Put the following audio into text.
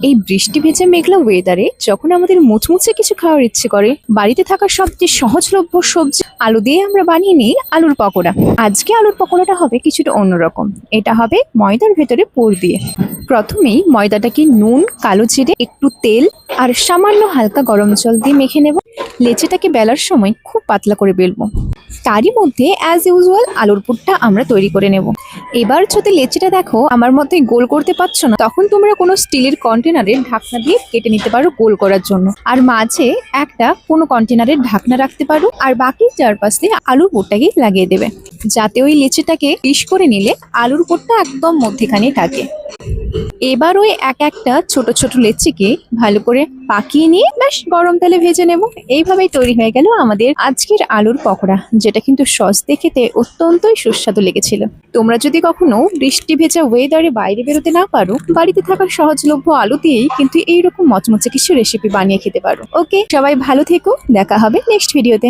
এই বৃষ্টি ভেজা মেঘলা ওয়েদারে যখন আমাদের মুচমুচে কিছু খাওয়ার ইচ্ছে করে, বাড়িতে থাকা সবচেয়ে সহজলভ্য সবজি আলু দিয়ে আমরা বানিয়ে নিই আলুর পকোড়া। আজকে আলুর পকোড়াটা হবে কিছুটা অন্যরকম। এটা হবে ময়দার ভেতরে পুর দিয়ে। প্রথমেই ময়দাটাকে নুন, কালো জিরে, একটু তেল আর সামান্য হালকা গরম জল দিয়ে মেখে নেব। লেচিটাকে বেলার সময় খুব পাতলা করে বেলবো। তারই মধ্যে অ্যাজ ইউজুয়াল আলুর পুরটা আমরা তৈরি করে নেব। এবার যদি লেচিটা দেখো আমার মতোই গোল করতে পারছো না, তখন তোমরা কোনো স্টিলের কন্টেনারের ঢাকনা দিয়ে কেটে নিতে পারো গোল করার জন্য। আর মাঝে একটা কোনো কন্টেনারের ঢাকনা রাখতে পারো, আর বাকি চারপাশে আলুর পুরটাকে লাগিয়ে দেবে, যাতে ওই লেচিটাকে পিস করে নিলে আলুর পুরটা একদম মধ্যেখানে থাকে। এবার ওই একটা ছোট ছোট লেচিকে ভালো করে পাকিয়ে নিয়ে বেশ গরম তেলে ভেজে নেব। এইভাবেই তৈরি হয়ে গেল আমাদের আজকের আলুর পকোড়া, যেটা কিন্তু সস দিয়ে খেতে অত্যন্তই সুস্বাদু লেগেছিল। তোমরা যদি কখনো বৃষ্টি ভেজা ওয়েদারে বাইরে বেরোতে না পারো, বাড়িতে থাকা সহজলভ্য আলু দিয়েই কিন্তু এইরকম মচমচে কিছু রেসিপি বানিয়ে খেতে পারো। ওকে, সবাই ভালো থেকো, দেখা হবে নেক্সট ভিডিওতে।